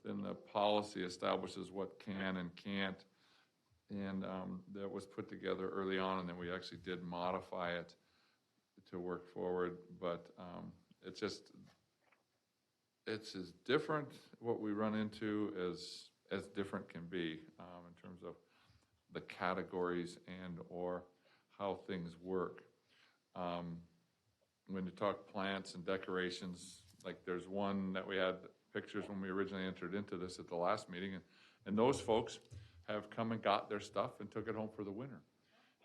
then the policy establishes what can and can't. And that was put together early on, and then we actually did modify it to work forward. But it's just, it's as different what we run into as different can be in terms of the categories and or how things work. When you talk plants and decorations, like there's one that we had pictures when we originally entered into this at the last meeting, and those folks have come and got their stuff and took it home for the winter.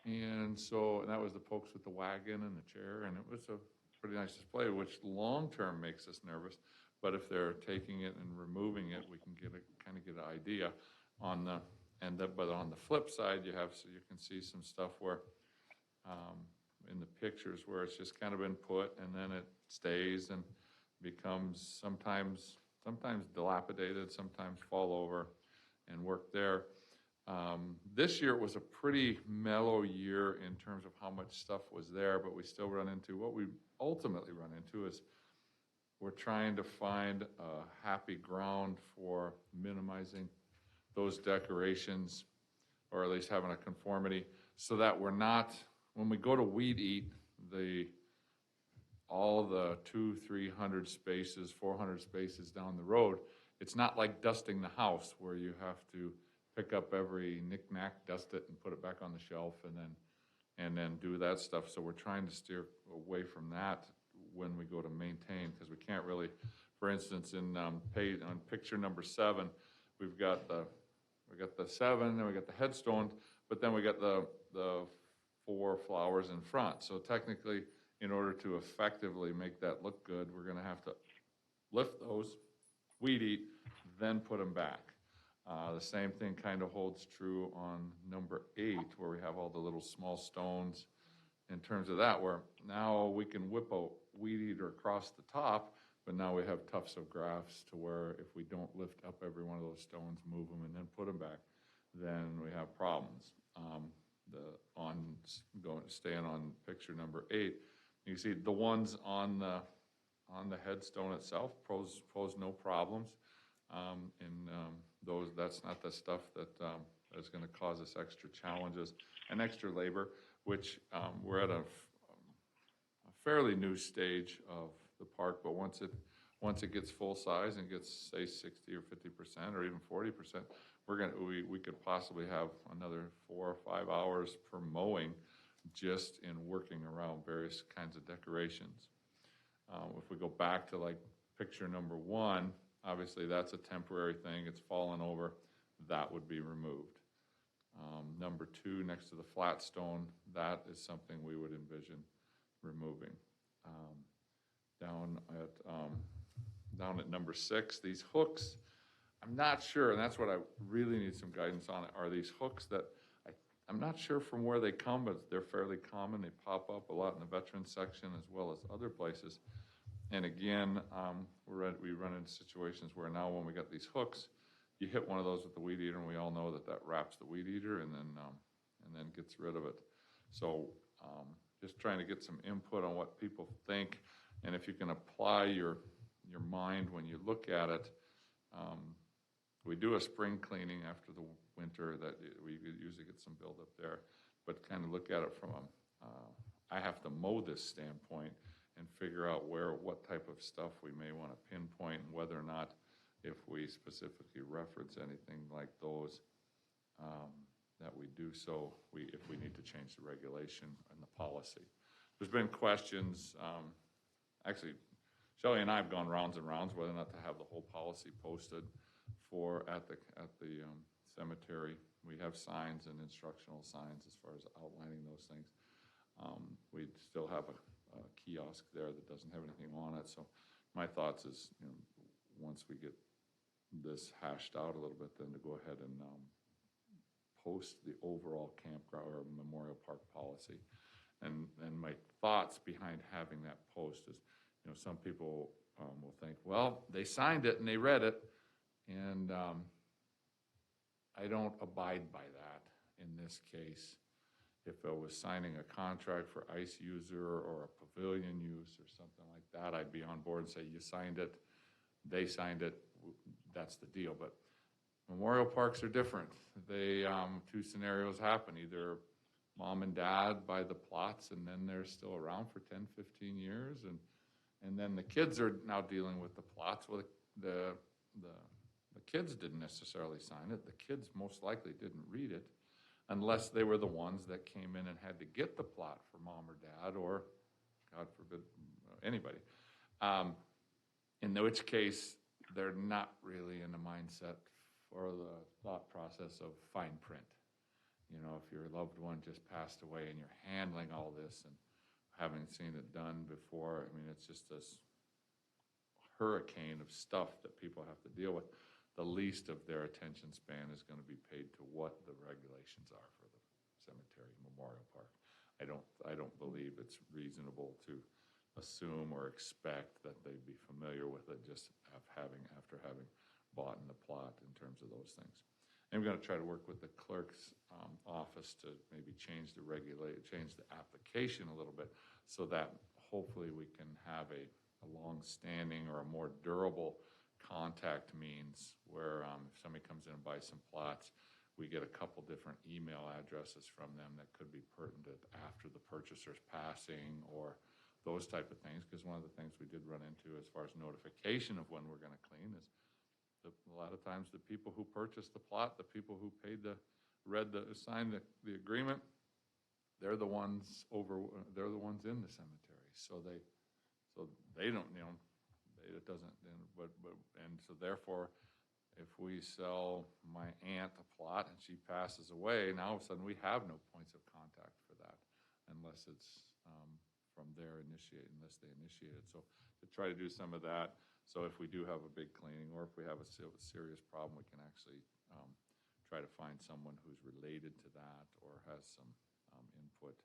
And so, and that was the folks with the wagon and the chair, and it was a pretty nice display, which long-term makes us nervous. But if they're taking it and removing it, we can kind of get an idea on the, but on the flip side, you can see some stuff where, in the pictures where it's just kind of been put and then it stays and becomes sometimes dilapidated, sometimes fall over and work there. This year was a pretty mellow year in terms of how much stuff was there, but we still run into, what we ultimately run into is we're trying to find a happy ground for minimizing those decorations, or at least having a conformity, so that we're not, when we go to weed eat all the 200-300 spaces, 400 spaces down the road, it's not like dusting the house where you have to pick up every knick-knack, dust it, and put it back on the shelf, and then do that stuff. So we're trying to steer away from that when we go to maintain, because we can't really, for instance, on picture number 7, we got the 7, then we got the headstones, but then we got the 4 flowers in front. So technically, in order to effectively make that look good, we're going to have to lift those, weed eat, then put them back. The same thing kind of holds true on number 8, where we have all the little small stones in terms of that, where now we can whip a weed eater across the top, but now we have tufts of grass to where if we don't lift up every one of those stones, move them, and then put them back, then we have problems. Staying on picture number 8, you see the ones on the headstone itself pose no problems. That's not the stuff that is going to cause us extra challenges and extra labor, which we're at a fairly new stage of the park. But once it gets full size and gets, say, 60 or 50% or even 40%, we could possibly have another 4 or 5 hours per mowing just in working around various kinds of decorations. If we go back to like picture number 1, obviously that's a temporary thing. It's fallen over. That would be removed. Number 2, next to the flat stone, that is something we would envision removing. Down at number 6, these hooks, I'm not sure, and that's what I really need some guidance on, are these hooks that I'm not sure from where they come, but they're fairly common. They pop up a lot in the veterans section as well as other places. And again, we run into situations where now when we got these hooks, you hit one of those with the weed eater, and we all know that wraps the weed eater and then gets rid of it. So just trying to get some input on what people think, and if you can apply your mind when you look at it. We do a spring cleaning after the winter that we usually get some buildup there, but kind of look at it from I have to mow this standpoint and figure out what type of stuff we may want to pinpoint, and whether or not, if we specifically reference anything like those, that we do so if we need to change the regulation and the policy. There's been questions, actually, Shelley and I have gone rounds and rounds whether or not to have the whole policy posted at the cemetery. We have signs and instructional signs as far as outlining those things. We still have a kiosk there that doesn't have anything on it. So my thoughts is, once we get this hashed out a little bit, then to go ahead and post the overall campground or Memorial Park policy. And my thoughts behind having that post is, some people will think, well, they signed it and they read it, and I don't abide by that in this case. If I was signing a contract for ice user or a pavilion use or something like that, I'd be on board and say, you signed it, they signed it, that's the deal. But memorial parks are different. They, two scenarios happen. Either mom and dad buy the plots and then they're still around for 10, 15 years. And then the kids are now dealing with the plots. Well, the kids didn't necessarily sign it. The kids most likely didn't read it unless they were the ones that came in and had to get the plot for mom or dad or, God forbid, anybody. In which case, they're not really in the mindset for the thought process of fine print. You know, if your loved one just passed away and you're handling all this and having seen it done before, I mean, it's just this hurricane of stuff that people have to deal with. The least of their attention span is going to be paid to what the regulations are for the cemetery memorial park. I don't believe it's reasonable to assume or expect that they'd be familiar with it just after having bought in the plot in terms of those things. And we're going to try to work with the clerk's office to maybe change the application a little bit so that hopefully we can have a long-standing or a more durable contact means where if somebody comes in and buys some plots, we get a couple different email addresses from them that could be pertinent after the purchaser's passing or those type of things. Because one of the things we did run into as far as notification of when we're going to clean is a lot of times the people who purchased the plot, the people who signed the agreement, they're the ones in the cemetery. So they don't, it doesn't, and so therefore, if we sell my aunt a plot and she passes away, now all of a sudden we have no points of contact for that unless it's from unless they initiate it. So to try to do some of that, so if we do have a big cleaning or if we have a serious problem, we can actually try to find someone who's related to that or has some input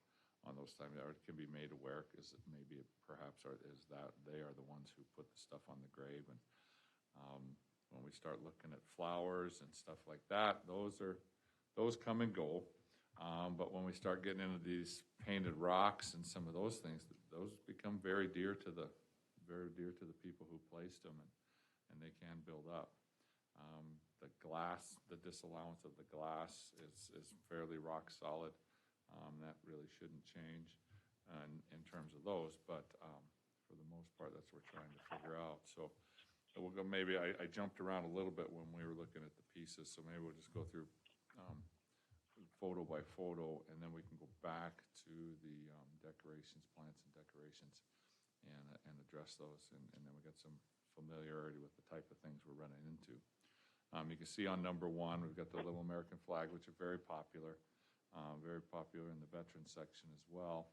on those times, or it can be made aware because maybe perhaps is that they are the ones who put the stuff on the grave. And when we start looking at flowers and stuff like that, those come and go. But when we start getting into these painted rocks and some of those things, those become very dear to the people who placed them, and they can build up. The glass, the disallowance of the glass is fairly rock solid. That really shouldn't change in terms of those, but for the most part, that's what we're trying to figure out. So we'll go. Maybe I jumped around a little bit when we were looking at the pieces, so maybe we'll just go through photo by photo, and then we can go back to the decorations, plants and decorations, and address those, and then we got some familiarity with the type of things we're running into. You can see on number 1, we've got the Little American flag, which are very popular in the veteran section as well.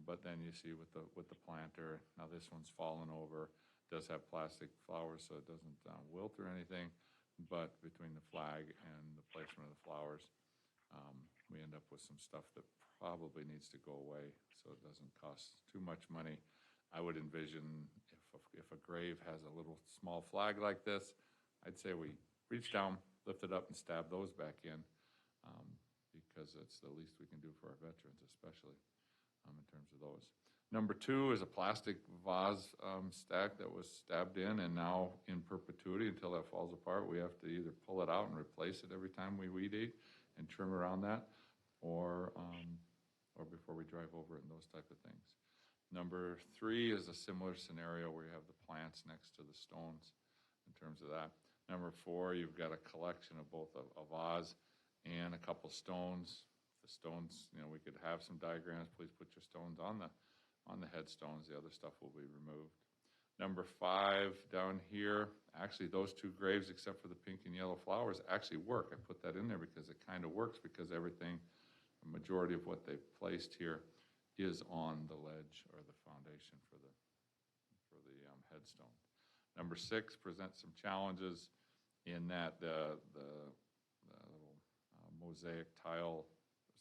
But then you see with the planter, now this one's fallen over, does have plastic flowers, so it doesn't wilt or anything, but between the flag and the placement of the flowers, we end up with some stuff that probably needs to go away so it doesn't cost too much money. I would envision if a grave has a little small flag like this, I'd say we reach down, lift it up, and stab those back in because it's the least we can do for our veterans, especially in terms of those. Number 2 is a plastic vase stack that was stabbed in and now in perpetuity until that falls apart. We have to either pull it out and replace it every time we weed eat and trim around that, or before we drive over it and those type of things. Number 3 is a similar scenario where you have the plants next to the stones in terms of that. Number 4, you've got a collection of both a vase and a couple stones. The stones, we could have some diagrams. Please put your stones on the headstones. The other stuff will be removed. Number 5 down here, actually those 2 graves, except for the pink and yellow flowers, actually work. I put that in there because it kind of works because everything, the majority of what they've placed here is on the ledge or the foundation for the headstone. Number 6 presents some challenges in that the little mosaic tile,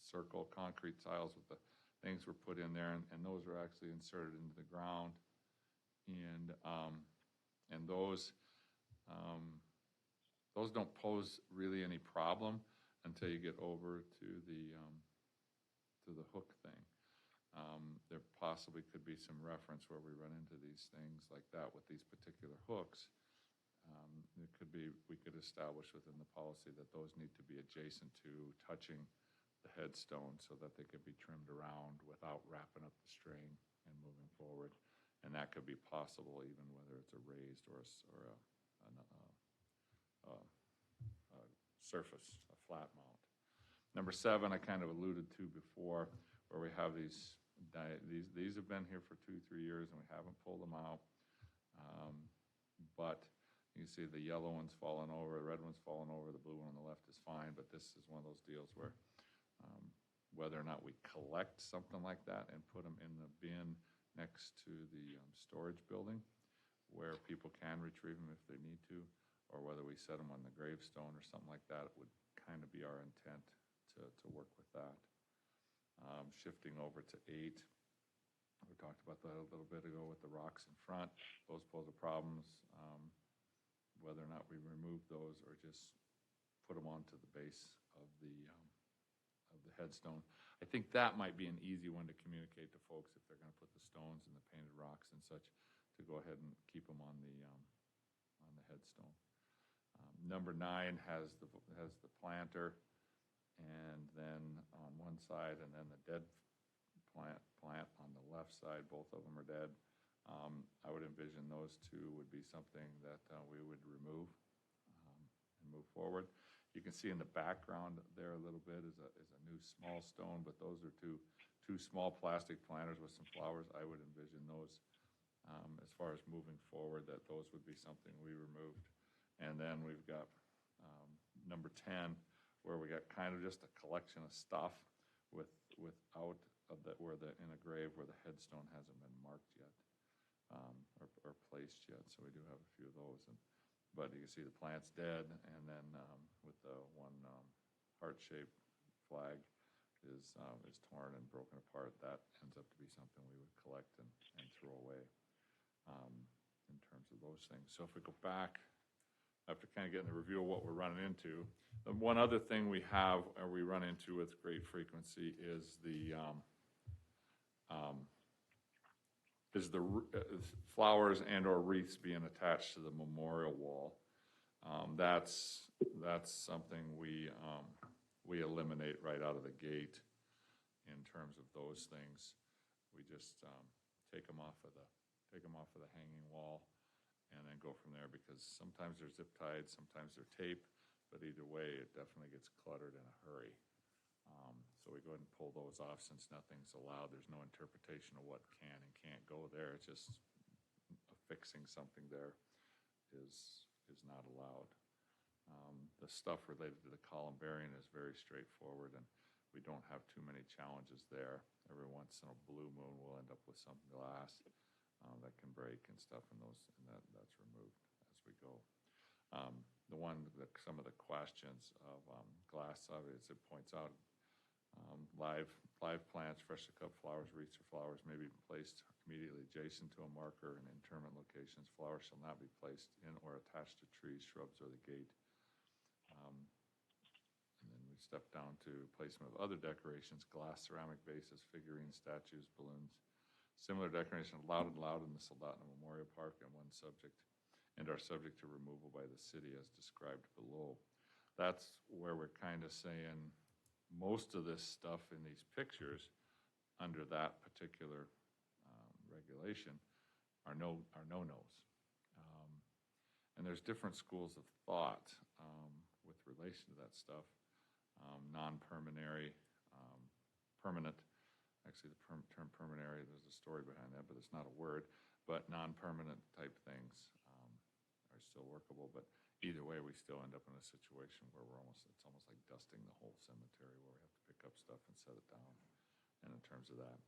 circle, concrete tiles with the things were put in there, and those were actually inserted into the ground. And those don't pose really any problem until you get over to the hook thing. There possibly could be some reference where we run into these things like that with these particular hooks. It could be, we could establish within the policy that those need to be adjacent to touching the headstone so that they could be trimmed around without wrapping up the string and moving forward. And that could be possible even whether it's a raised or a surface, a flat mount. Number 7, I kind of alluded to before, where we have these have been here for 2-3 years and we haven't pulled them out. But you can see the yellow one's fallen over, the red one's fallen over, the blue one on the left is fine, but this is one of those deals where whether or not we collect something like that and put them in the bin next to the storage building where people can retrieve them if they need to, or whether we set them on the gravestone or something like that, it would kind of be our intent to work with that. Shifting over to 8, we talked about that a little bit ago with the rocks in front. Those pose a problems, whether or not we remove those or just put them onto the base of the headstone. I think that might be an easy one to communicate to folks if they're going to put the stones and the painted rocks and such, to go ahead and keep them on the headstone. Number 9 has the planter, and then on one side, and then the dead plant on the left side. Both of them are dead. I would envision those 2 would be something that we would remove and move forward. You can see in the background there a little bit is a new small stone, but those are two small plastic planters with some flowers. I would envision those as far as moving forward, that those would be something we removed. And then we've got number 10, where we got kind of just a collection of stuff without in a grave where the headstone hasn't been marked yet or placed yet. So we do have a few of those. But you can see the plant's dead, and then with the one heart-shaped flag is torn and broken apart. That ends up to be something we would collect and throw away in terms of those things. So if we go back, after kind of getting the review of what we're running into, the one other thing we run into with great frequency is the flowers and or wreaths being attached to the memorial wall. That's something we eliminate right out of the gate in terms of those things. We just take them off of the hanging wall and then go from there, because sometimes they're zip tied, sometimes they're taped, but either way, it definitely gets cluttered in a hurry. So we go ahead and pull those off since nothing's allowed. There's no interpretation of what can and can't go there. It's just affixing something there is not allowed. The stuff related to the columbarium is very straightforward, and we don't have too many challenges there. Every once in a blue moon, we'll end up with some glass that can break and stuff, and that's removed as we go. Some of the questions of glass, obviously, it points out live plants, freshly cut flowers, wreaths or flowers may be placed immediately adjacent to a marker and interment locations. Flowers shall not be placed in or attached to trees, shrubs, or the gate. And then we step down to placement of other decorations: glass, ceramic vases, figurines, statues, balloons. Similar decorations allowed in the Soldotna Memorial Park and are subject to removal by the city as described below. That's where we're kind of saying most of this stuff in these pictures under that particular regulation are no-nos. And there's different schools of thought with relation to that stuff. Non-permanent, permanent. Actually, the term permanent, there's a story behind that, but it's not a word. But non-permanent type things are still workable. But either way, we still end up in a situation where it's almost like dusting the whole cemetery, where we have to pick up stuff and set it down. And in terms of that,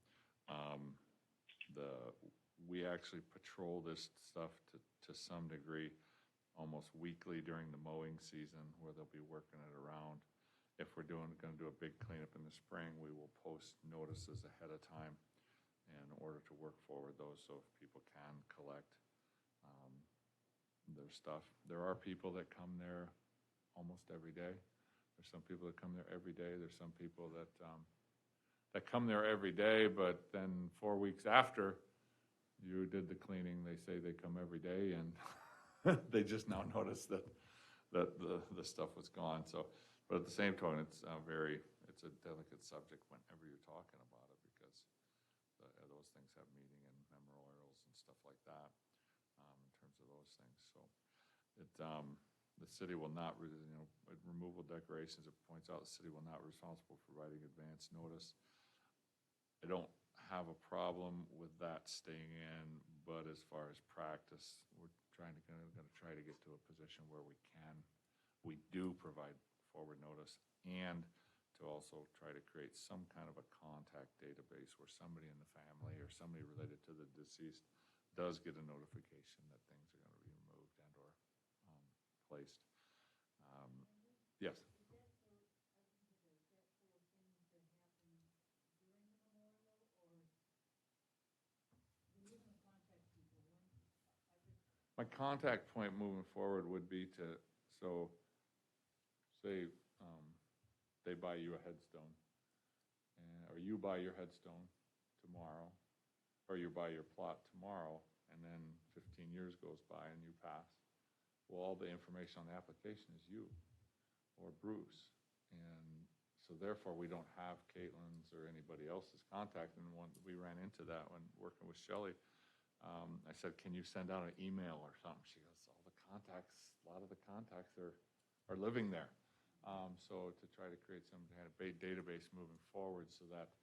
we actually patrol this stuff to some degree almost weekly during the mowing season, where they'll be working it around. If we're going to do a big cleanup in the spring, we will post notices ahead of time in order to work forward those, so if people can collect their stuff. There are people that come there almost every day. There's some people that come there every day. There's some people that come there every day, but then 4 weeks after you did the cleaning, they say they come every day, and They just now noticed that the stuff was gone. So, but at the same token, it's it's a delicate subject whenever you're talking about it, because those things have meaning and memorials and stuff like that, in terms of those things. So the city will not, removal decorations, it points out the city will not be responsible for providing advance notice. I don't have a problem with that staying in, but as far as practice, we're going to try to get to a position where we do provide forward notice, and to also try to create some kind of a contact database where somebody in the family or somebody related to the deceased does get a notification that things are going to be removed and or placed. Yes. My contact point moving forward would be to, so say they buy you a headstone, or you buy your headstone tomorrow, or you buy your plot tomorrow, and then 15 years goes by and you pass. Well, all the information on the application is you or Bruce. And so therefore we don't have Caitlin's or anybody else's contact. And when we ran into that when working with Shelley, I said, can you send out an email or something? She goes, all the contacts, a lot of the contacts are living there. So to try to create some kind of database moving forward so that,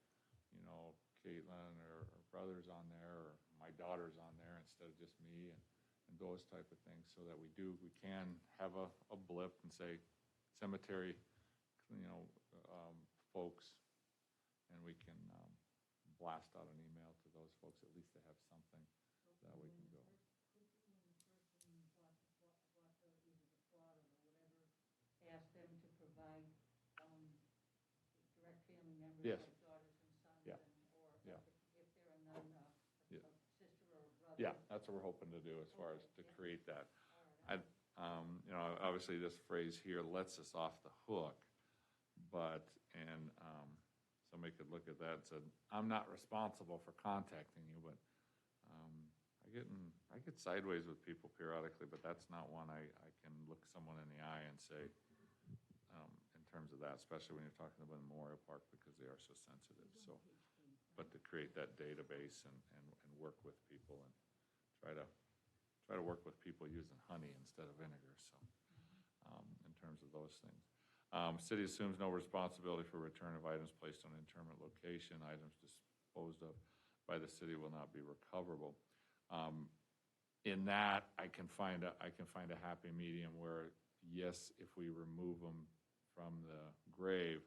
Caitlin or brother's on there, or my daughter's on there instead of just me, and those type of things, so that we can have a blip and say cemetery, folks, and we can blast out an email to those folks. At least they have something that we can go. Ask them to provide direct family members, Yes. like daughters and sons, Yeah. or Yeah. if they're a nun, Yeah. a sister or a brother. Yeah, that's what we're hoping to do as far as to create that. All right. Obviously this phrase here lets us off the hook, but, and somebody could look at that and said, I'm not responsible for contacting you, but I get sideways with people periodically, but that's not one I can look someone in the eye and say, in terms of that, especially when you're talking about Memorial Park, because they are so sensitive. So, but to create that database and work with people and try to work with people using honey instead of vinegar. So, in terms of those things. City assumes no responsibility for return of items placed on interment location. Items disposed of by the city will not be recoverable. In that, I can find a happy medium where, yes, if we remove them from the grave,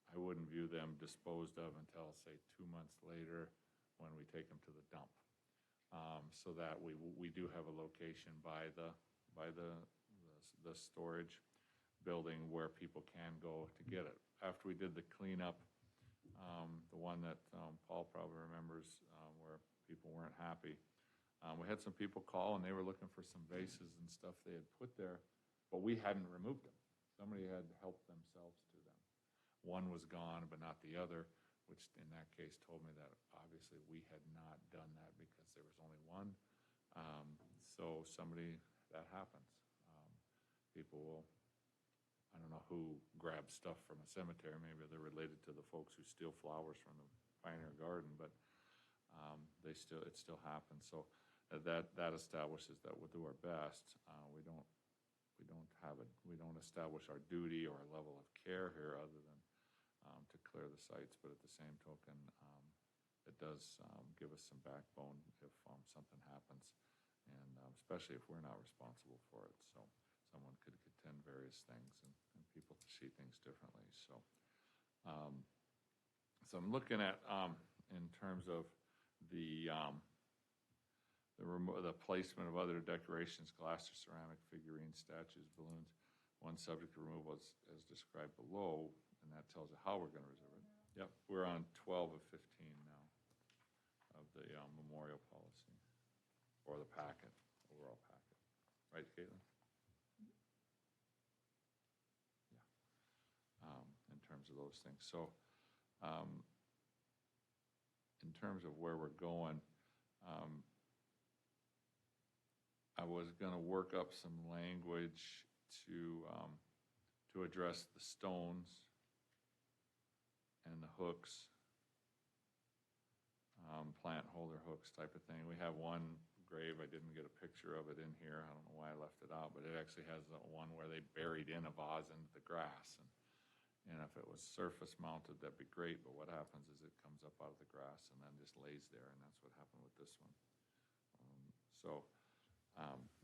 I wouldn't view them disposed of until, say, 2 months later when we take them to the dump. So that we do have a location by the storage building where people can go to get it. After we did the cleanup, the one that Paul probably remembers, where people weren't happy, we had some people call and they were looking for some vases and stuff they had put there, but we hadn't removed them. Somebody had helped themselves to them. One was gone, but not the other, which in that case told me that obviously we had not done that because there was only one. So that happens. People will, I don't know who grabs stuff from a cemetery. Maybe they're related to the folks who steal flowers from the Pioneer Garden, but it still happens. So that establishes that we'll do our best. We don't establish our duty or our level of care here other than to clear the sites. But at the same token, it does give us some backbone if something happens, and especially if we're not responsible for it. So someone could contend various things, and people see things differently. So, I'm looking at in terms of the placement of other decorations, glass or ceramic figurines, statues, balloons. One subject to removal is as described below, and that tells you how we're going to reserve it. Yep, we're on 12 of 15 now of the memorial policy, or the packet, overall packet. Right, Caitlin? Yeah. In terms of those things. So, in terms of where we're going, I was gonna work up some language to address the stones and the hooks, plant holder hooks type of thing. We have one grave, I didn't get a picture of it in here, I don't know why I left it out, but it actually has that one where they buried in a vase into the grass. And if it was surface mounted, that'd be great, but what happens is it comes up out of the grass and then just lays there, and that's what happened with this one.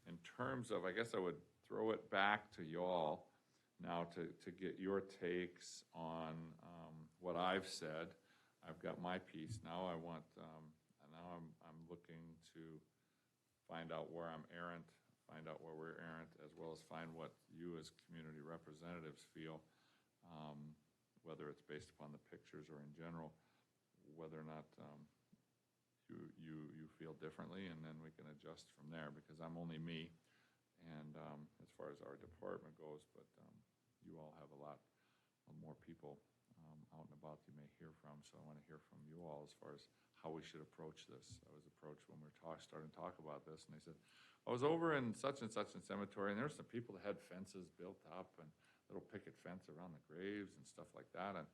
In terms of, I guess I would throw it back to y'all now to get your takes on what I've said. I've got my piece. Now I want, now I'm looking to find out where I'm errant, find out where we're errant, as well as find what you as community representatives feel, whether it's based upon the pictures or in general, whether or not you feel differently, and then we can adjust from there, because I'm only me, and as far as our department goes, but you all have a lot more people out and about you may hear from, so I want to hear from you all as far as how we should approach this. I was approached when we were starting to talk about this, and they said, I was over in such and cemetery, and there were some people that had fences built up and little picket fence around the graves and stuff like that, and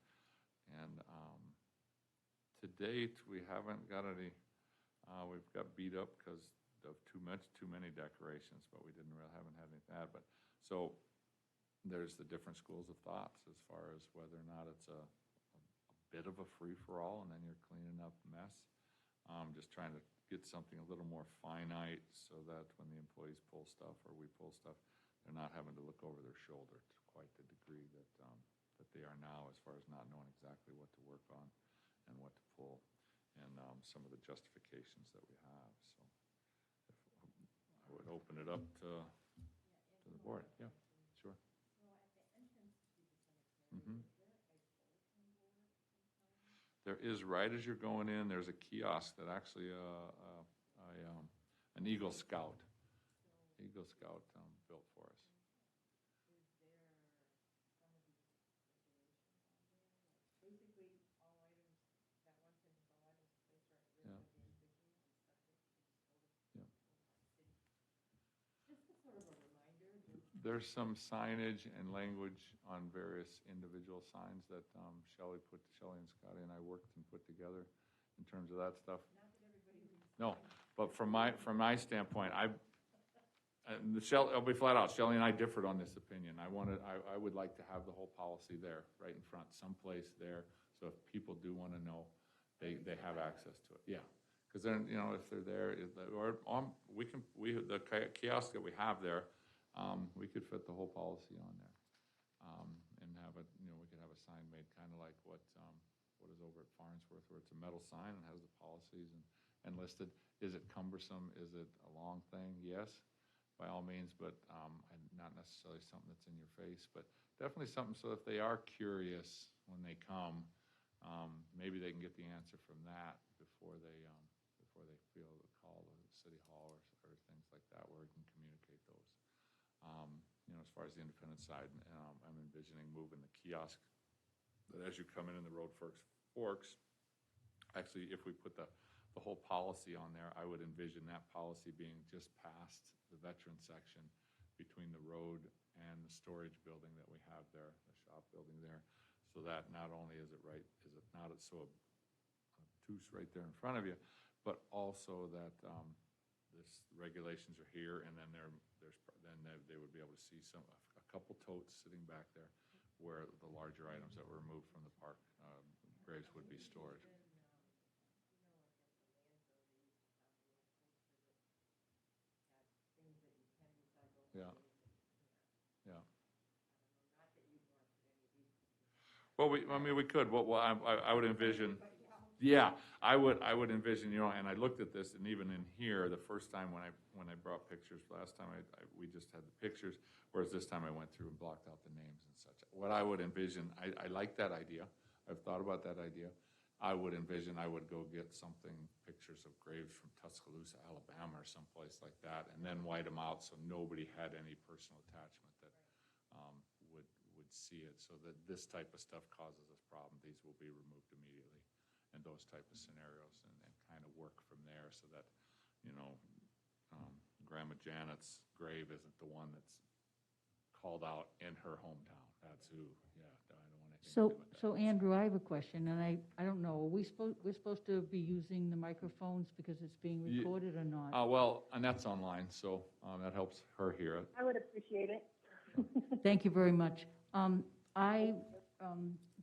to date, we haven't got any, we've got beat up because of too many decorations, but we haven't had any of that, but so there's the different schools of thoughts as far as whether or not it's a bit of a free-for-all, and then you're cleaning up mess. Just trying to get something a little more finite so that when the employees pull stuff or we pull stuff, they're not having to look over their shoulder to quite the degree that they are now, as far as not knowing exactly what to work on and what to pull, and some of the justifications that we have. So if, I would open it up to the board. Yeah, sure. Mm-hmm. There is, right as you're going in, there's a kiosk that actually an Eagle Scout built for us. Yeah. Yeah. There's some signage and language on various individual signs that Shelley and Scotty and I worked and put together in terms of that stuff. No, but from my standpoint, I'll be flat out, Shelley and I differed on this opinion. I would like to have the whole policy there, right in front, someplace there, so if people do want to know, they have access to it. Yeah, because then, if they're there, the kiosk that we have there, we could fit the whole policy on there, and have it. We could have a sign made kind of like what is over at Farnsworth, where it's a metal sign and has the policies and listed. Is it cumbersome? Is it a long thing? Yes, by all means, but not necessarily something that's in your face, but definitely something so if they are curious when they come, maybe they can get the answer from that before they feel the call to City Hall or things like that, where we can communicate those. As far as the independent side, I'm envisioning moving the kiosk, but as you come in the road forks, actually, if we put the whole policy on there, I would envision that policy being just past the veteran section between the road and the storage building that we have there, the shop building there, so that not only is it not so obtuse right there in front of you, but also that this regulations are here, and then they would be able to see a couple totes sitting back there where the larger items that were removed from the park graves would be stored. Yeah. Yeah. Well, we could. Well, I would envision. Yeah, I would envision. And I looked at this, and even in here, the first time when I brought pictures, last time we just had the pictures, whereas this time I went through and blocked out the names and such. What I would envision, I like that idea. I've thought about that idea. I would envision I would go get pictures of graves from Tuscaloosa, Alabama, or someplace like that, and then white them out so nobody had any personal attachment that would see it. So that this type of stuff causes us problems. These will be removed immediately, and those type of scenarios, and kind of work from there, so that Grandma Janet's grave isn't the one that's called out in her hometown. That's who, yeah, I don't want anything to do with that. So Andrew, I have a question, and I don't know, we're supposed to be using the microphones because it's being Ye- recorded or not? Well, Annette's online, so that helps her hear it. I would appreciate it. Thank you very much.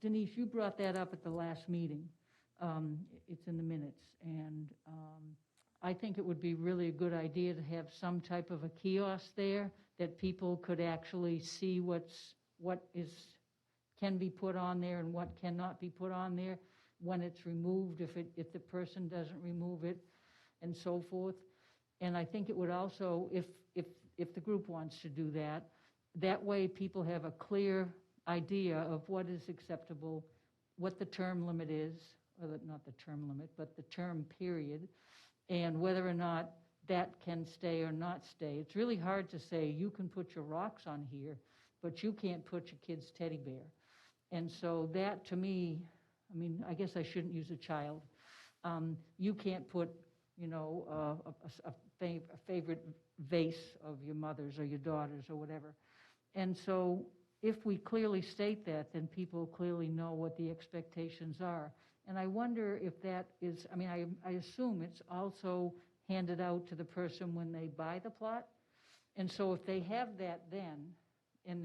Denise, you brought that up at the last meeting. It's in the minutes, and I think it would be really a good idea to have some type of a kiosk there that people could actually see what can be put on there and what cannot be put on there, when it's removed, if the person doesn't remove it, and so forth. And I think it would also, if the group wants to do that, that way people have a clear idea of what is acceptable, what the term limit is, or not the term limit, but the term period, and whether or not that can stay or not stay. It's really hard to say, you can put your rocks on here, but you can't put your kid's teddy bear. And so that, to me, I mean, I guess I shouldn't use a child. You can't put, a favorite vase of your mother's or your daughter's or whatever. And so if we clearly state that, then people clearly know what the expectations are. And I wonder if that is, I mean, I assume it's also handed out to the person when they buy the plot. And so if they have that then, and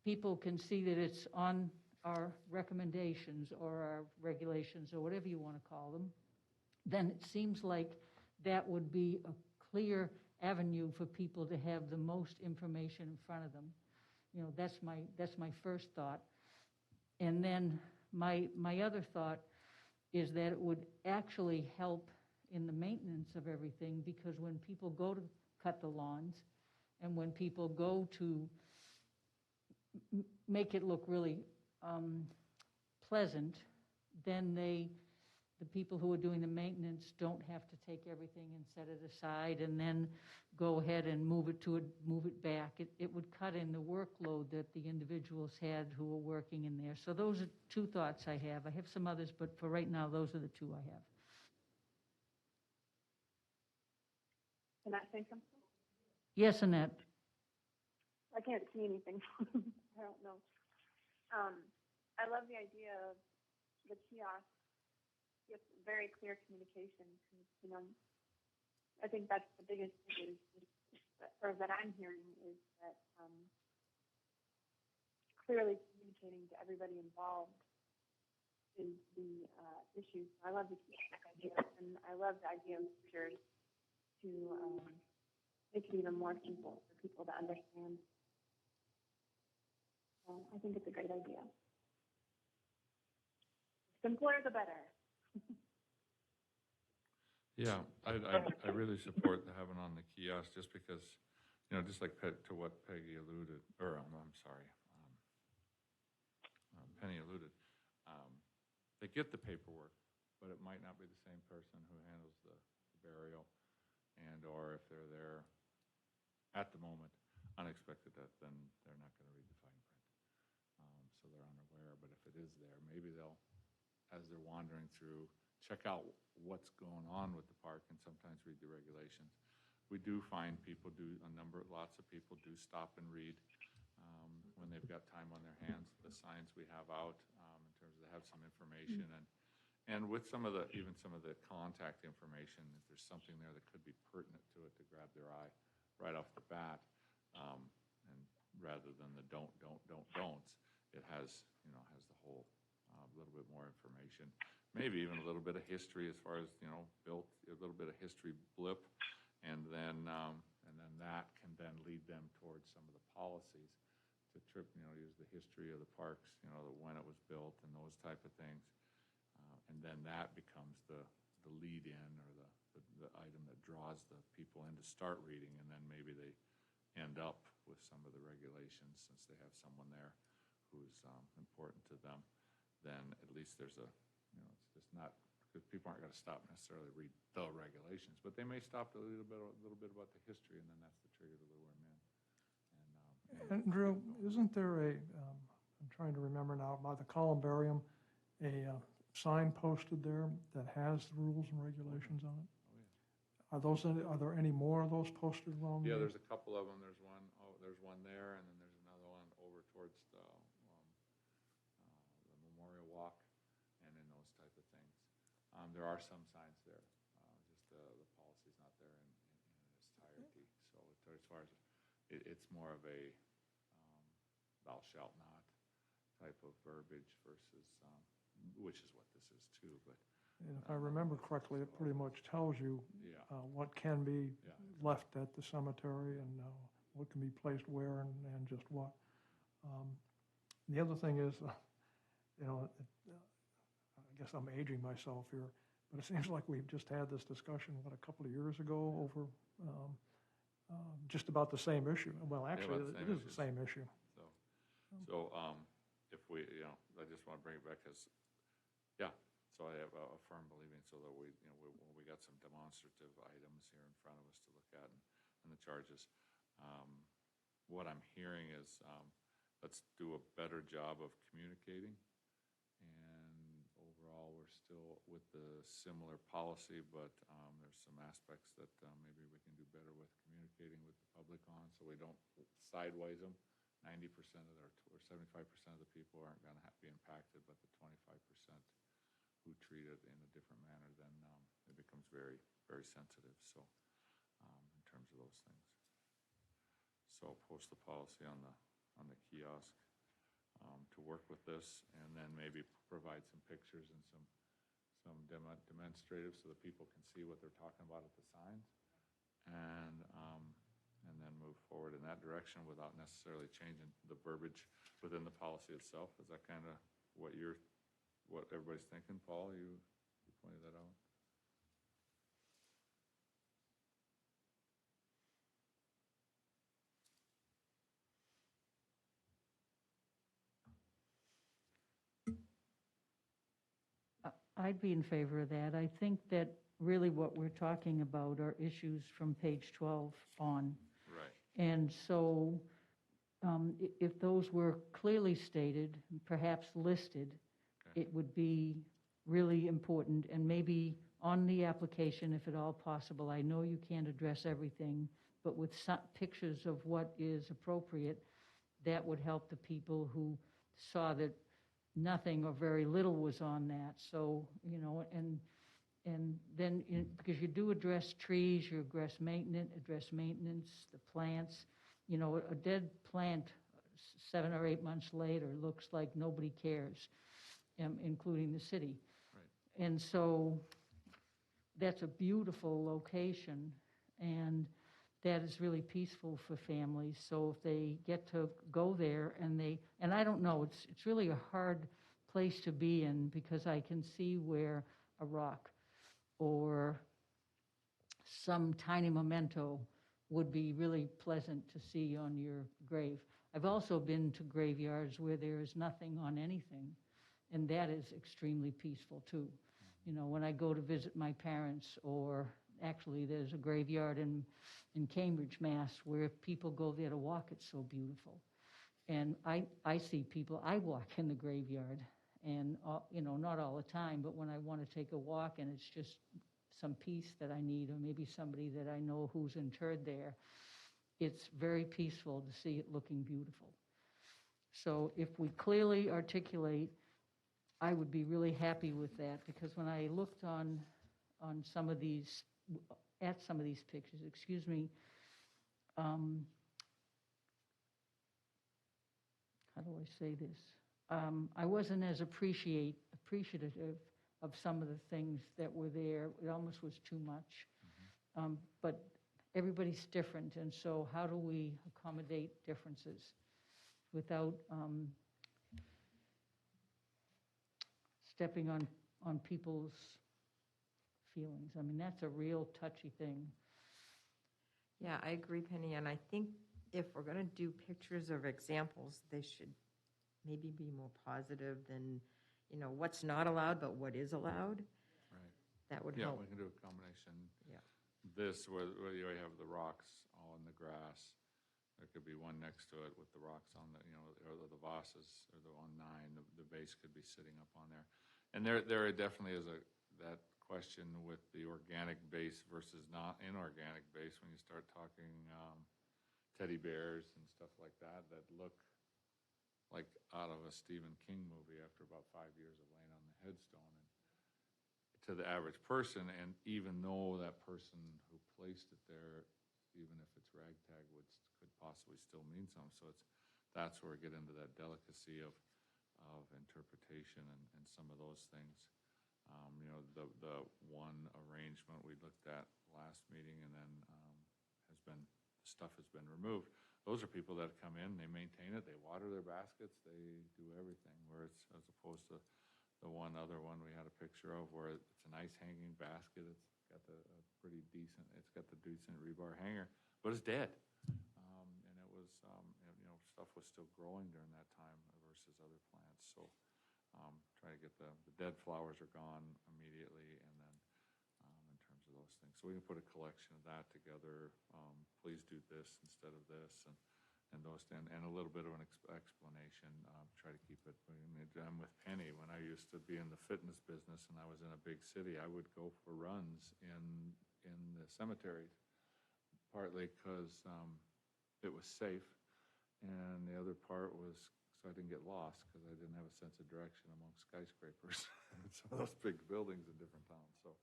people can see that it's on our recommendations or our regulations or whatever you want to call them, then it seems like that would be a clear avenue for people to have the most information in front of them. That's my first thought. And then my other thought is that it would actually help in the maintenance of everything, because when people go to cut the lawns and when people go to make it look really pleasant, then the people who are doing the maintenance don't have to take everything and set it aside and then go ahead and move it back. It would cut in the workload that the individuals had who were working in there. So those are two thoughts I have. I have some others, but for right now, those are the two I have. Can I say something? Yes, Annette. I can't see anything. I don't know. I love the idea of the kiosk with very clear communication. I think that's the biggest thing that I'm hearing is that clearly communicating to everybody involved is the issue. I love the kiosk idea, and I love the idea of pictures to make it even more simple for people to understand. So I think it's a great idea. Simpler the better. Yeah, I really support having on the kiosk, just because, just like to what Peggy alluded, or I'm sorry, Penny alluded. They get the paperwork, but it might not be the same person who handles the burial, or if they're there at the moment, unexpected death, then they're not going to read the fine print. So they're unaware, but if it is there, maybe they'll, as they're wandering through, check out what's going on with the park and sometimes read the regulations. We do find lots of people do stop and read when they've got time on their hands, the signs we have out in terms of they have some information, and with even some of the contact information, if there's something there that could be pertinent to it to grab their eye right off the bat, and rather than the don'ts, it has the whole little bit more information, maybe even a little bit of history as far as built, a little bit of history blip, and then that can then lead them towards some of the policies to use the history of the parks, when it was built and those type of things, and then that becomes the lead in, or the item that draws the people in to start reading, and then maybe they end up with some of the regulations, since they have someone there who's important to them. Then at least there's it's just not, because people aren't going to stop necessarily read the regulations, but they may stop to read a little bit about the history, and then that's the trigger to lure them in. And Drew, isn't there I'm trying to remember now, by the columbarium, a sign posted there that has the rules and regulations on it? Oh, yeah. Are there any more of those posted along? Yeah, the- there's a couple of them. There's one there, and then there's another one over towards the Memorial Walk, and in those type of things. There are some signs there, just the policy's not there in its entirety. So as far as, it's more of a thou shalt not type of verbiage versus, which is what this is too, but And if I remember correctly, it pretty much tells you yeah. what can be Yeah. left at the cemetery and what can be placed where and just what. The other thing is, I guess I'm aging myself here, but it seems like we've just had this discussion, a couple of years ago over just about the same issue. Well, actually, about the it same is the issues. same issue. So if we, I just want to bring it back as, yeah, so I have a firm believing so that we got some demonstrative items here in front of us to look at and the charges. What I'm hearing is, let's do a better job of communicating. And overall, we're still with the similar policy, but there's some aspects that maybe we can do better with communicating with the public on, so we don't sideways them. 90% of or 75% of the people aren't going to be impacted, but the 25% who treat it in a different manner, then it becomes very, very sensitive. So in terms of those things, so post the policy on the kiosk to work with this, and then maybe provide some pictures and some demonstrative so that people can see what they're talking about at the signs, and then move forward in that direction without necessarily changing the verbiage within the policy itself. Is that kind of what everybody's thinking? Paul, you pointed that out. I'd be in favor of that. I think that really what we're talking about are issues from page 12 on. Right. And so if those were clearly stated, perhaps listed, Okay. it would be really important. And maybe on the application, if at all possible, I know you can't address everything, but with some pictures of what is appropriate, that would help the people who saw that nothing or very little was on that. So, and then, because you do address trees, you address maintenance, the plants. A dead plant 7 or 8 months later looks like nobody cares, including the city. Right. And so that's a beautiful location, and that is really peaceful for families. So if they get to go there and I don't know, it's really a hard place to be in, because I can see where a rock or some tiny memento would be really pleasant to see on your grave. I've also been to graveyards where there is nothing on anything, and that is extremely peaceful too. When I go to visit my parents, or actually there's a graveyard in Cambridge, Mass, where people go there to walk, it's so beautiful. And I see people, I walk in the graveyard, and not all the time, but when I want to take a walk and it's just some peace that I need, or maybe somebody that I know who's interred there, it's very peaceful to see it looking beautiful. So if we clearly articulate, I would be really happy with that, because when I looked on some of these, at some of these pictures, excuse me, how do I say this? I wasn't as appreciative of some of the things that were there. It almost was too much. But everybody's different, and so how do we accommodate differences without stepping on people's feelings? I mean, that's a real touchy thing. Yeah, I agree, Penny, and I think if we're going to do pictures of examples, they should maybe be more positive than, what's not allowed, but what is allowed. Right. That would Yeah, help. we can do a combination. Yeah. This, where you have the rocks all in the grass, there could be one next to it with the rocks on the, or the vases, or the on 9, the vase could be sitting up on there. And there definitely is that question with the organic base versus not inorganic base when you start talking teddy bears and stuff like that that look like out of a Stephen King movie after about 5 years of laying on the headstone. And to the average person, and even though that person who placed it there, even if it's ragtag, could possibly still mean something. So that's where we get into that delicacy of interpretation and some of those things. The one arrangement we looked at last meeting and then stuff has been removed. Those are people that come in, they maintain it, they water their baskets, they do everything, where it's, as opposed to the other one we had a picture of where it's a nice hanging basket, it's got the decent rebar hanger, but it's dead. And it was, stuff was still growing during that time versus other plants. So try to get the dead flowers are gone immediately, and then in terms of those things. So we can put a collection of that together. Please do this instead of this, and those, and a little bit of an explanation. Try to keep it. I'm with Penny. When I used to be in the fitness business and I was in a big city, I would go for runs in the cemeteries, partly because it was safe, and the other part was so I didn't get lost because I didn't have a sense of direction among skyscrapers and some of those big buildings in different towns. So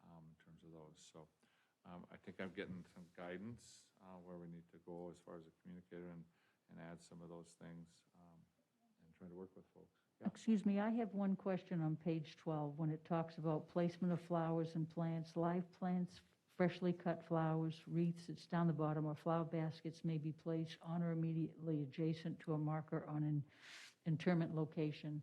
in terms of those, so I think I'm getting some guidance where we need to go as far as a communicator and add some of those things and try to work with folks. Yeah. Excuse me, I have one question on page 12 when it talks about placement of flowers and plants, live plants, freshly cut flowers, wreaths, it's down the bottom, or flower baskets may be placed on or immediately adjacent to a marker on an interment location.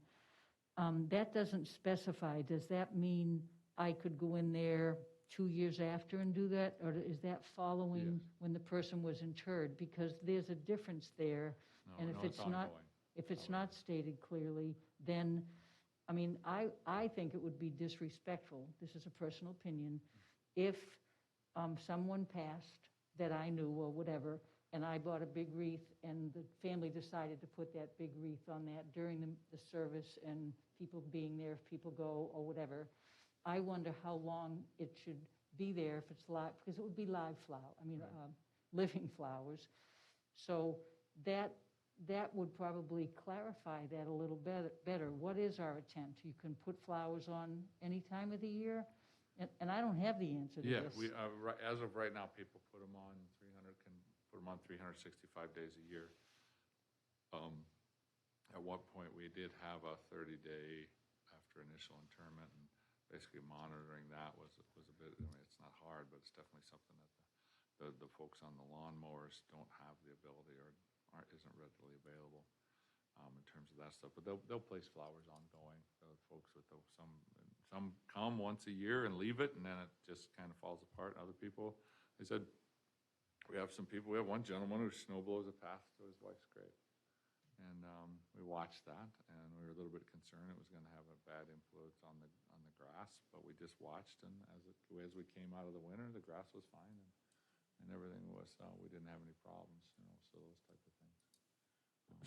That doesn't specify. Does that mean I could go in there 2 years after and do that? Or is that following Yes. when the person was interred? Because there's a difference there. And if it's not, ongoing. if it's not stated clearly, then, I mean, I think it would be disrespectful, this is a personal opinion, if someone passed that I knew or whatever, and I bought a big wreath, and the family decided to put that big wreath on that during the service, and people being there, if people go or whatever. I wonder how long it should be there if it's live, because it would be live flower, living flowers. So that would probably clarify that a little better. What is our intent? You can put flowers on any time of the year? And I don't have the answer to Yeah, this. as of right now, people put them on 365 days a year. At one point, we did have a 30-day after initial interment, and basically monitoring that was a bit, it's not hard, but it's definitely something that the folks on the lawnmowers don't have the ability or isn't readily available in terms of that stuff. But they'll place flowers ongoing. Folks with some come once a year and leave it, and then it just kind of falls apart. Other people, they said, we have one gentleman who snow blows a path to his wife's grave. And we watched that, and we were a little bit concerned it was going to have a bad influence on the grass, but we just watched, and as we came out of the winter, the grass was fine, and everything was, we didn't have any problems, so those type of things.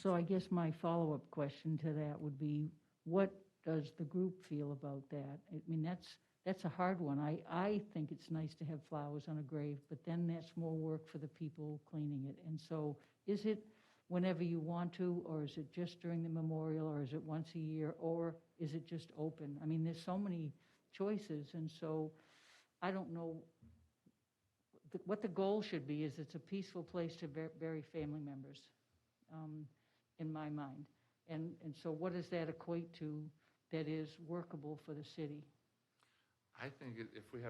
So I guess my follow-up question to that would be, what does the group feel about that? I mean, that's a hard one. I think it's nice to have flowers on a grave, but then that's more work for the people cleaning it. And so is it whenever you want to, or is it just during the memorial, or is it once a year, or is it just open? I mean, there's so many choices, and so I don't know what the goal should be. Is it's a peaceful place to bury family members, in my mind. And so what does that equate to that is workable for the city? I think if we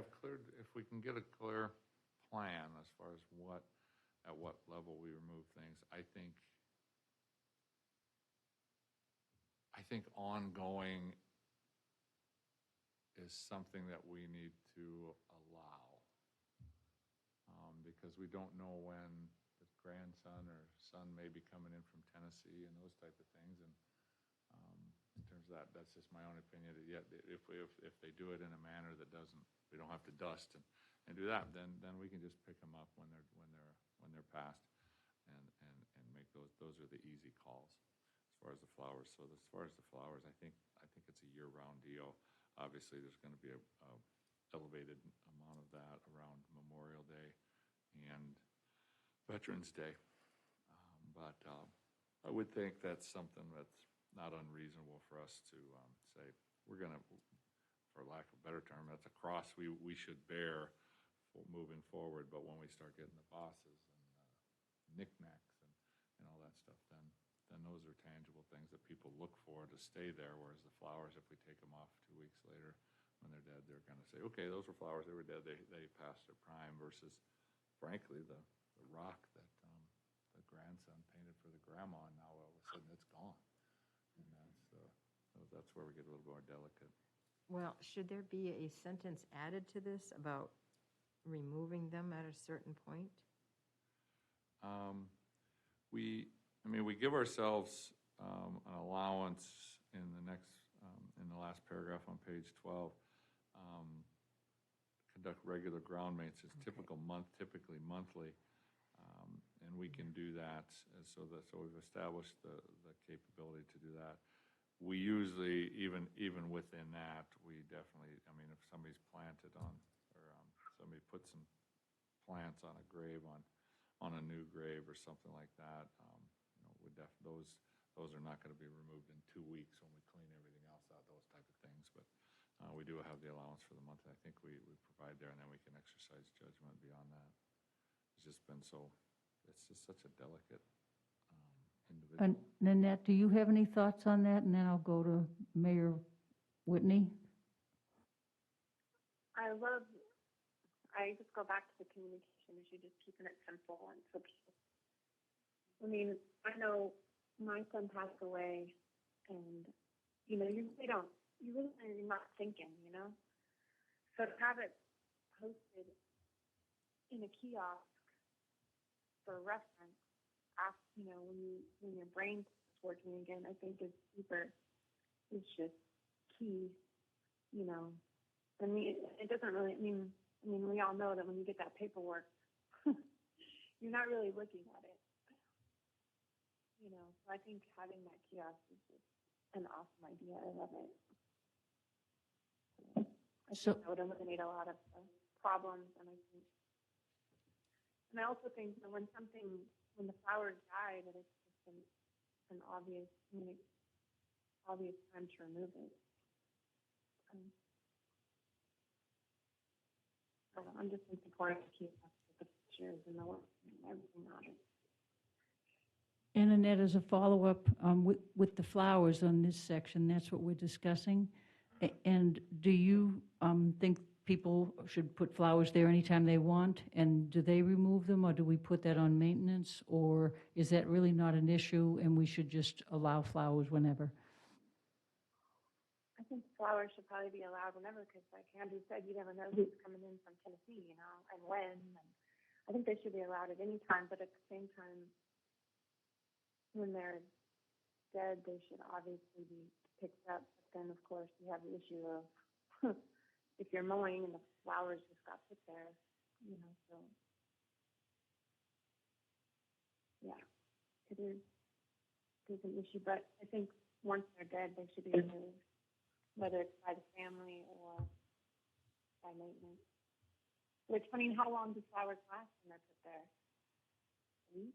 can get a clear plan as far as at what level we remove things, I think ongoing is something that we need to allow, because we don't know when the grandson or son may be coming in from Tennessee and those type of things, and in terms of that's just my own opinion. Yet, if they do it in a manner that we don't have to dust and do that, then we can just pick them up when they're passed, and make those are the easy calls as far as the flowers. So as far as the flowers, I think it's a year-round deal. obviously, there's going to be a elevated amount of that around Memorial Day and Veterans Day. But I would think that's something that's not unreasonable for us to say, we're going to, for lack of a better term, that's a cross we should bear for moving forward. But when we start getting the bosses and knickknacks and all that stuff, then those are tangible things that people look for to stay there. Whereas the flowers, if we take them off 2 weeks later when they're dead, they're going to say, okay, those were flowers, they were dead, they passed their prime, versus, frankly, the rock that the grandson painted for the grandma, and now all of a sudden it's gone. And that's where we get a little more delicate. Well, should there be a sentence added to this about removing them at a certain point? We give ourselves an allowance in in the last paragraph on page 12. Conduct regular ground maintenance is typically monthly, and we can do that. So we've established the capability to do that. We usually, even within that, we definitely, if somebody's planted on, or somebody puts some plants on a grave, on a new grave or something like that, those are not going to be removed in 2 weeks when we clean everything else out, those type of things. But we do have the allowance for the month. I think we provide there, and then we can exercise judgment beyond that. It's just such a delicate individual. Nanette, do you have any thoughts on that? And then I'll go to Mayor Whitney. I just go back to the communication issue, just keeping it simple and so people. I know my son passed away, and you really are not thinking, So to have it posted in a kiosk for reference, when your brain is working again, I think is just key, it doesn't really, we all know that when you get that paperwork, you're not really looking at it. So I think having that kiosk is just an awesome idea. I love it. I think that would eliminate a lot of problems, and I also think that when the flowers die, that it's just an obvious time to remove it. I'm just in support of the kiosk with the pictures and everything on it. And Annette, as a follow-up, with the flowers on this section, that's what we're discussing. And do you think people should put flowers there anytime they want? And do they remove them, or do we put that on maintenance? Or is that really not an issue and we should just allow flowers whenever? I think flowers should probably be allowed whenever, because like Andrew said, you never know who's coming in from Tennessee, and when. And I think they should be allowed at any time, but at the same time, when they're dead, they should obviously be picked up. But then, of course, you have the issue of if you're mowing and the flowers just got put there, so yeah, there's an issue. But I think once they're dead, they should be removed, whether it's by the family or by maintenance. Which, how long do flowers last when they're put there? A week?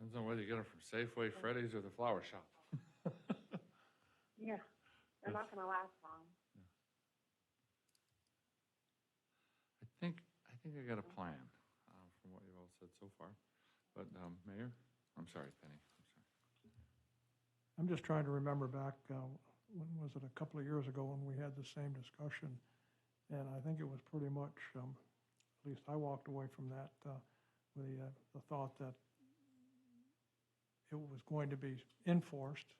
Depends on whether you get them from Safeway, Freddy's, or the flower shop. Yeah, they're not going to last long. I think I got a plan from what you've all said so far. But Mayor, I'm sorry, Penny. I'm sorry. I'm just trying to remember back, when was it, a couple of years ago when we had the same discussion. And I think it was pretty much, at least I walked away from that with the thought that it was going to be enforced,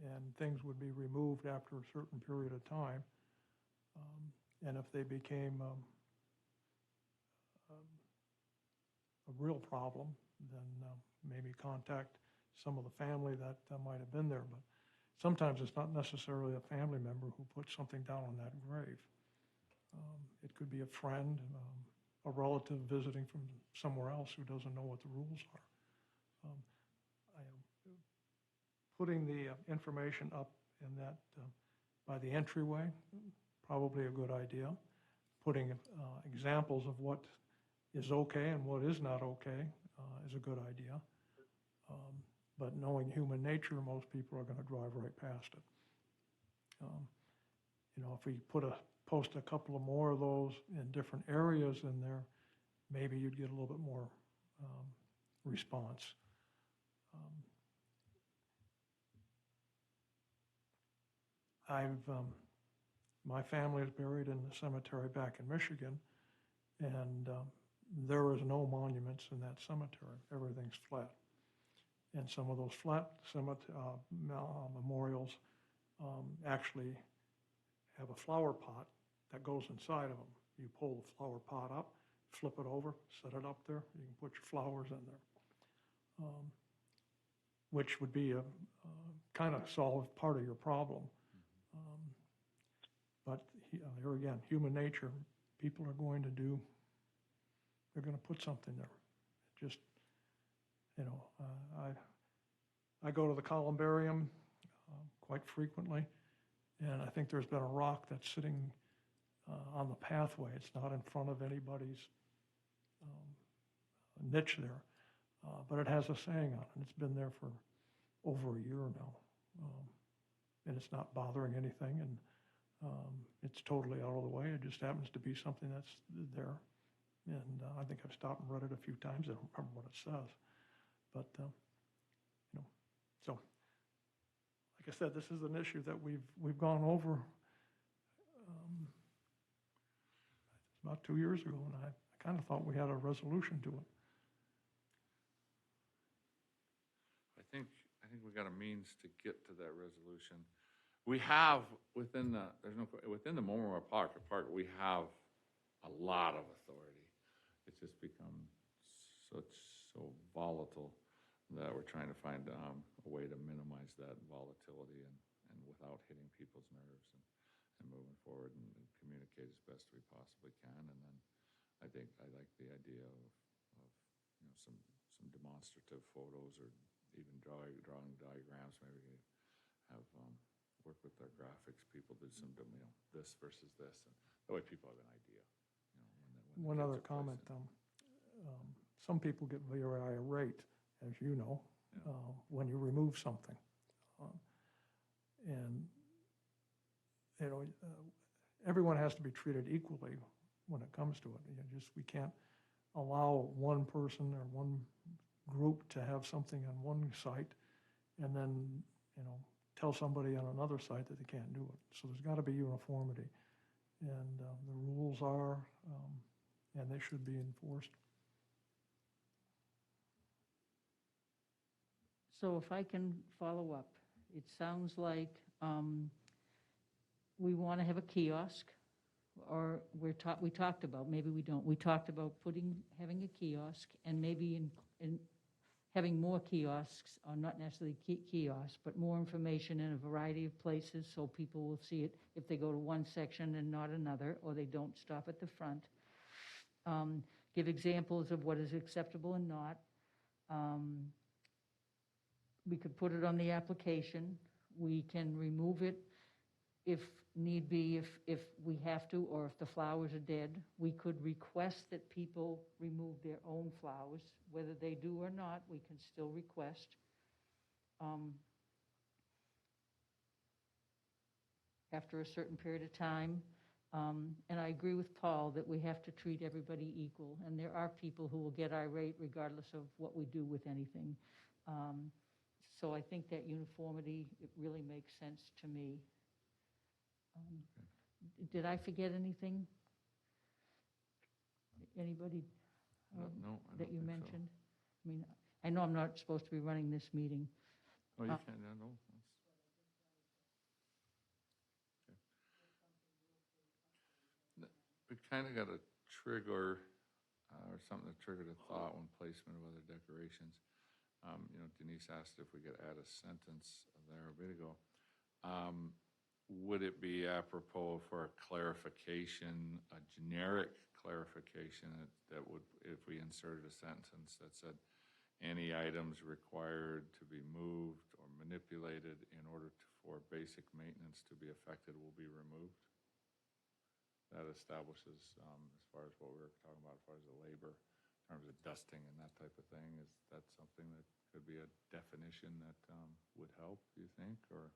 and things would be removed after a certain period of time. And if they became a real problem, then maybe contact some of the family that might have been there. But sometimes it's not necessarily a family member who puts something down on that grave. It could be a friend, a relative visiting from somewhere else who doesn't know what the rules are. putting the information up in that, by the entryway, probably a good idea. Putting examples of what is okay and what is not okay is a good idea. But knowing human nature, most people are going to drive right past it. If we post a couple of more of those in different areas in there, maybe you'd get a little bit more response. My family is buried in the cemetery back in Michigan, and there is no monuments in that cemetery. Everything's flat. And some of those flat memorials actually have a flower pot that goes inside of them. You pull the flower pot up, flip it over, set it up there. You can put your flowers in there, which would be a kind of solve part of your problem. But here again, human nature, people are going to they're going to put something there. Just, I go to the columbarium quite frequently, and I think there's been a rock that's sitting on the pathway. It's not in front of anybody's niche there, but it has a saying on it, and it's been there for over a year now, and it's not bothering anything, and it's totally out of the way. It just happens to be something that's there, and I think I've stopped and read it a few times. I don't remember what it says, but so like I said, this is an issue that we've gone over about 2 years ago, and I kind of thought we had a resolution to it. I think we got a means to get to that resolution. We have within the Momora Park, we have a lot of authority. It's just become so volatile that we're trying to find a way to minimize that volatility and without hitting people's nerves and moving forward and communicate as best we possibly can. And then I think I like the idea of some demonstrative photos or even drawing diagrams. Maybe we have work with our graphics people, do some this versus this, and that way people have an idea. When One the other kids are comment, placing. some people get very irate, as you know, when you remove something. And, everyone has to be treated equally when it comes to it. We can't allow one person or one group to have something on one site and then, tell somebody on another site that they can't do it. So there's got to be uniformity. And the rules are, and they should be enforced. So if I can follow up, it sounds like we want to have a kiosk, or we talked about, maybe we don't, we talked about having a kiosk and maybe in having more kiosks, or not necessarily kiosks, but more information in a variety of places so people will see it if they go to one section and not another, or they don't stop at the front. Give examples of what is acceptable and not. We could put it on the application. We can remove it if need be, if we have to, or if the flowers are dead. We could request that people remove their own flowers. Whether they do or not, we can still request. After a certain period of time. And I agree with Paul that we have to treat everybody equal. And there are people who will get irate regardless of what we do with anything. So I think that uniformity, it really makes sense to me. Did I forget anything? Anybody No, I that don't you think so. mentioned? I mean, I know I'm not supposed to be running this meeting. Oh, you can, no. We kind of got a trigger or something that triggered a thought when placement of other decorations. Denise asked if we could add a sentence there a bit ago. Would it be apropos for a clarification, a generic clarification that would, if we inserted a sentence that said, any items required to be moved or manipulated in order for basic maintenance to be effected will be removed. That establishes, as far as what we were talking about, as far as the labor, in terms of dusting and that type of thing, is that something that could be a definition that would help, you think, or?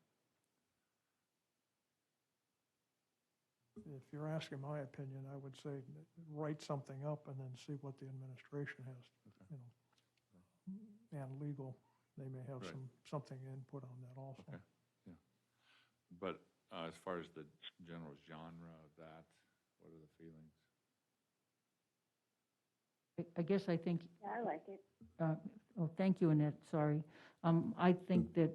If you're asking my opinion, I would say write something up and then see what the administration has, Okay. you know. And legal, they may have Right. something input on that also. Okay. But as far as the general genre of that, what are the feelings? I guess I think, Yeah, I like it. oh, thank you, Annette, sorry. I think that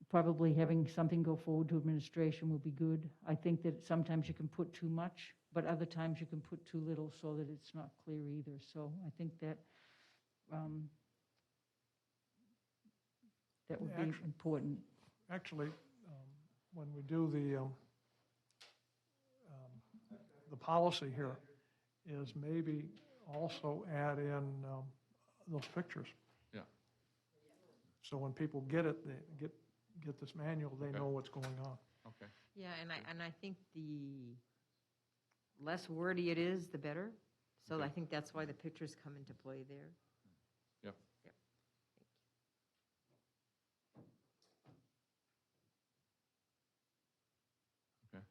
probably having something go forward to administration will be good. I think that sometimes you can put too much, but other times you can put too little so that it's not clear either. So I think that that would be Actu- important. Actually, when we do the policy here, is maybe also add in those pictures. Yeah. So when people get it, they get this manual, they Okay. know what's going on. Okay. Yeah, and I think the less wordy it is, the better. So Okay. I think that's why the pictures come into play there. Yep. Yep. Okay.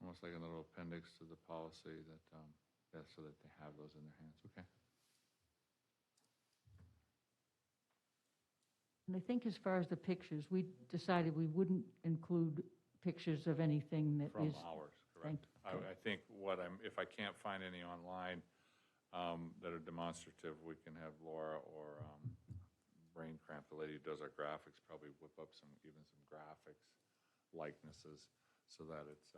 Almost like a little appendix to the policy that, yeah, so that they have those in their hands. Okay. And I think as far as the pictures, we decided we wouldn't include pictures of anything that From is. ours, correct. I think if I can't find any online that are demonstrative, we can have Laura or Brain Cramp, the lady who does our graphics, probably whip up even some graphics likenesses so that it's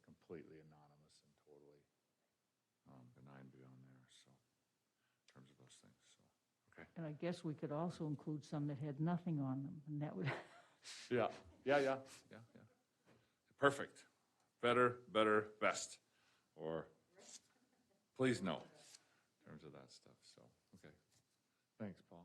completely anonymous and totally benign beyond there, so, in terms of those things, so, okay. And I guess we could also include some that had nothing on them, and that would, Yeah. Perfect. Better, best, or please no, in terms of that stuff, so, okay. Thanks, Paul.